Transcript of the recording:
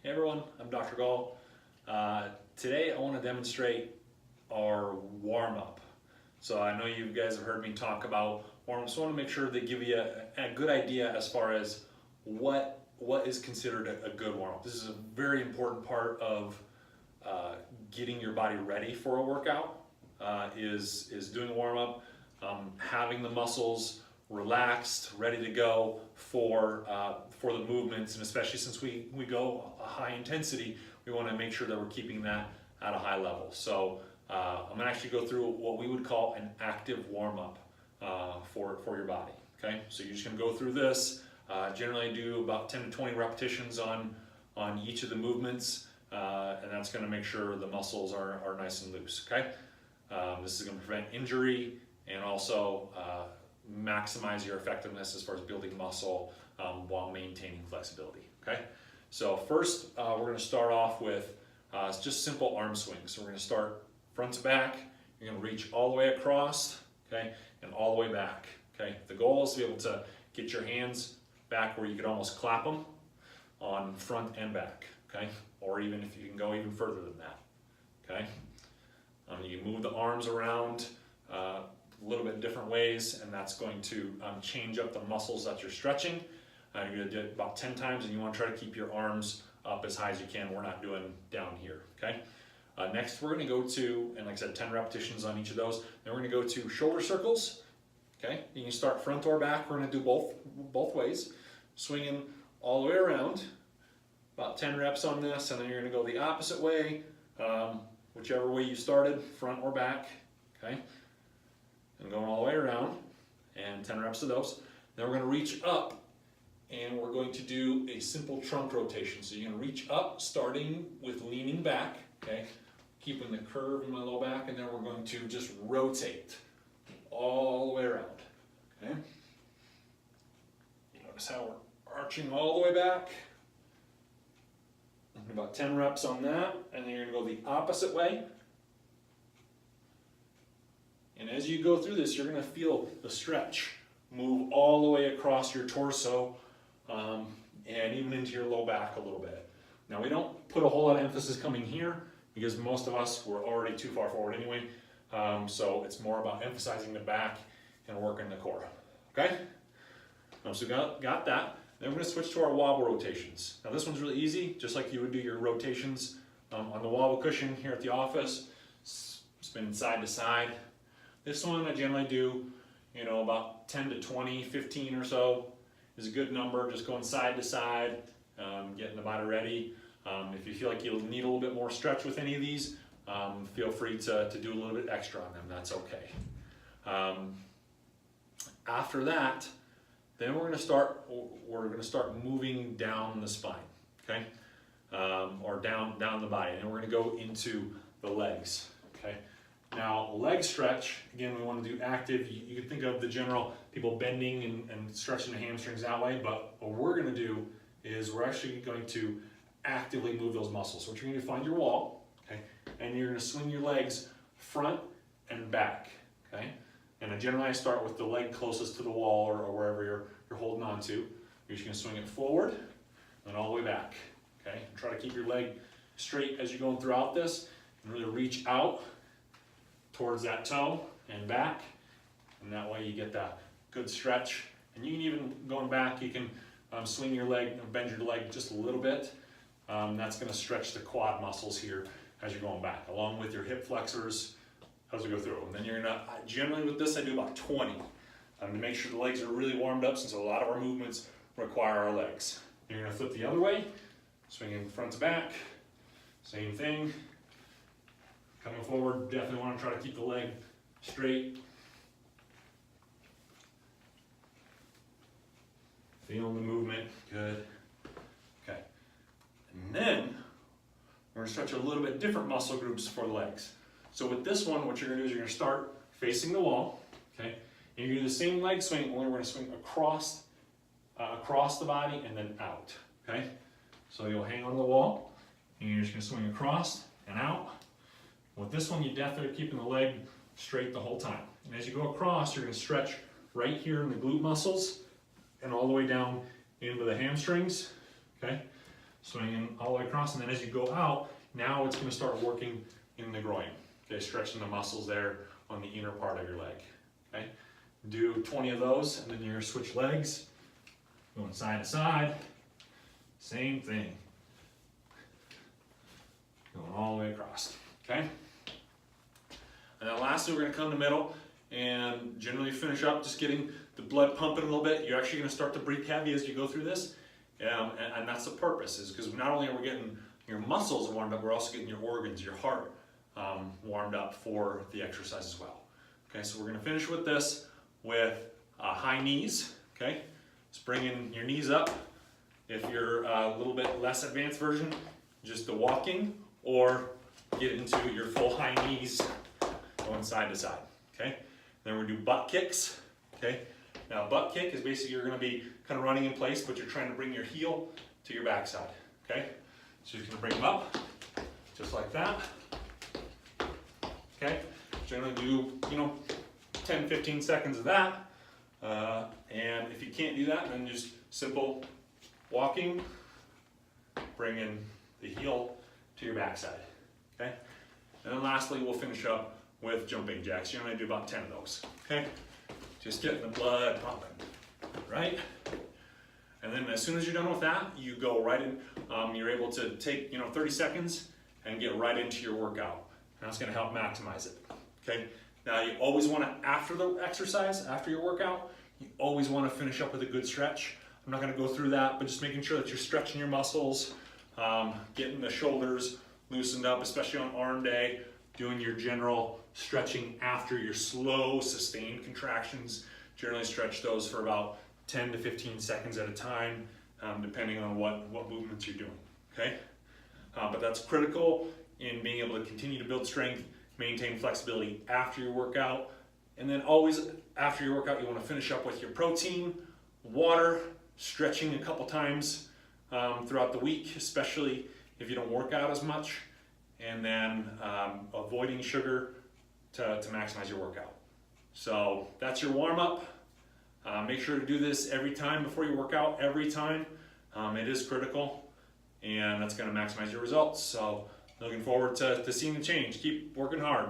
Hey everyone, I'm Dr. Gall. Today I want to demonstrate our warm-up. So I know you guys have heard me talk about warm-up, so I want to make sure they give you a good idea as far as what is considered a good warm-up. This is a very important part of getting your body ready for a workout, is doing a warm-up, having the muscles relaxed, ready to go for the movements, and especially since we go a high intensity, we want to make sure that we're keeping that at a high level. So I'm going to actually go through what we would call an active warm-up for your body. Okay, so you're just going to go through this. Generally do about 10 to 20 repetitions on each of the movements, and that's going to make sure the muscles are nice and loose. Okay, this is going to prevent injury and also maximize your effectiveness as far as building muscle while maintaining flexibility. Okay, so first we're going to start off with just simple arm swings. So we're going to start front to back. You're going to reach all the way across, okay, and all the way back. Okay, the goal is to be able to get your hands back where you could almost clap them on front and back. Okay, or even if you can go even further than that. Okay, you can move the arms around a little bit different ways, and that's going to change up the muscles that you're stretching. You're going to do it about 10 times, and you want to try to keep your arms up as high as you can. We're not doing down here. Okay. Next, we're going to go to, and like I said, 10 repetitions on each of those. Then we're going to go to shoulder circles. Okay. You can start front or back. We're going to do both ways, swinging all the way around. About 10 reps on this, and then you're going to go the opposite way, whichever way you started, front or back. Okay. And going all the way around, and 10 reps of those. Then we're going to reach up, and we're going to do a simple trunk rotation. So you're going to reach up, starting with leaning back, okay, keeping the curve in my low back, and then we're going to just rotate all the way around, okay. Notice how we're arching all the way back. About 10 reps on that, and then you're going to go the opposite way. And as you go through this, you're going to feel the stretch move all the way across your torso and even into your low back a little bit. Now, we don't put a whole lot of emphasis coming here because most of us were already too far forward anyway. So it's more about emphasizing the back and working the core. Okay? So got that. Then we're going to switch to our wobble rotations. Now, this one's really easy, just like you would do your rotations on the wobble cushion here at the office. Spin side to side. This one I generally do, about 10 to 20, 15 or so is a good number. Just going side to side, getting the body ready. If you feel like you'll need a little bit more stretch with any of these, feel free to do a little bit extra on them. That's okay. After that, then we're going to start moving down the spine, okay, or down the body, and we're going to go into the legs, okay. Now, leg stretch, again, we want to do active. You can think of the general people bending and stretching the hamstrings that way, but what we're going to do is we're actually going to actively move those muscles. So what you're going to find your wall, okay, and you're going to swing your legs front and back, okay. And generally I start with the leg closest to the wall or wherever you're holding on to. You're just going to swing it forward and all the way back, okay. And try to keep your leg straight as you're going throughout this, and really reach out towards that toe and back, and that way you get that good stretch. And you can even, going back, you can swing your leg and bend your leg just a little bit. That's going to stretch the quad muscles here as you're going back, along with your hip flexors as we go through. And then you're going to, generally with this I do about 20 to make sure the legs are really warmed up, since a lot of our movements require our legs. You're going to flip the other way, swinging front to back, same thing. Coming forward, definitely want to try to keep the leg straight. Feeling the movement, good. Okay. And then we're going to stretch a little bit different muscle groups for the legs. So with this one, what you're going to do is you're going to start facing the wall, okay? And you're going to do the same leg swing, only we're going to swing across the body and then out, okay? So you'll hang on the wall, and you're just going to swing across and out. With this one, you definitely are keeping the leg straight the whole time. And as you go across, you're going to stretch right here in the glute muscles and all the way down into the hamstrings, okay? swinging all the way across, and then as you go out, now it's going to start working in the groin. Okay, stretching the muscles there on the inner part of your leg. Okay, do 20 of those, and then you're going to switch legs, going side to side. Same thing, going all the way across. Okay, and then lastly, we're going to come to the middle and generally finish up just getting the blood pumping a little bit. You're actually going to start to breathe heavy as you go through this, and that's the purpose, is because not only are we getting your muscles warmed up, we're also getting your organs, your heart warmed up for the exercise as well. Okay, so we're going to finish with this with high knees. Okay, just bringing your knees up. If you're a little bit less advanced version, just the walking, or get into your full high knees going side to side. Okay, then we're going to do butt kicks. Okay, now butt kick is basically you're going to be kind of running in place, but you're trying to bring your heel to your backside. Okay, so you're going to bring them up just like that. Okay, generally do 10-15 seconds of that, and if you can't do that, then just simple walking, bringing the heel to your backside. Okay, and then lastly we'll finish up with jumping jacks. You're going to do about 10 of those. Okay, just getting the blood pumping, right? And then as soon as you're done with that, you go right in. You're able to take 30 seconds and get right into your workout. And that's going to help maximize it. Okay. Now you always want to, after the exercise, after your workout, you always want to finish up with a good stretch. I'm not going to go through that, but just making sure that you're stretching your muscles, getting the shoulders loosened up, especially on arm day, doing your general stretching after your slow, sustained contractions. Generally stretch those for about 10 to 15 seconds at a time, depending on what movements you're doing. Okay, but that's critical in being able to continue to build strength, maintain flexibility after your workout, and then always after your workout you want to finish up with your protein, water, stretching a couple times throughout the week, especially if you don't work out as much, and then avoiding sugar to maximize your workout. So that's your warm-up. Make sure to do this every time before you work out, every time. It is critical, and that's going to maximize your results. So looking forward to seeing the change. Keep working hard.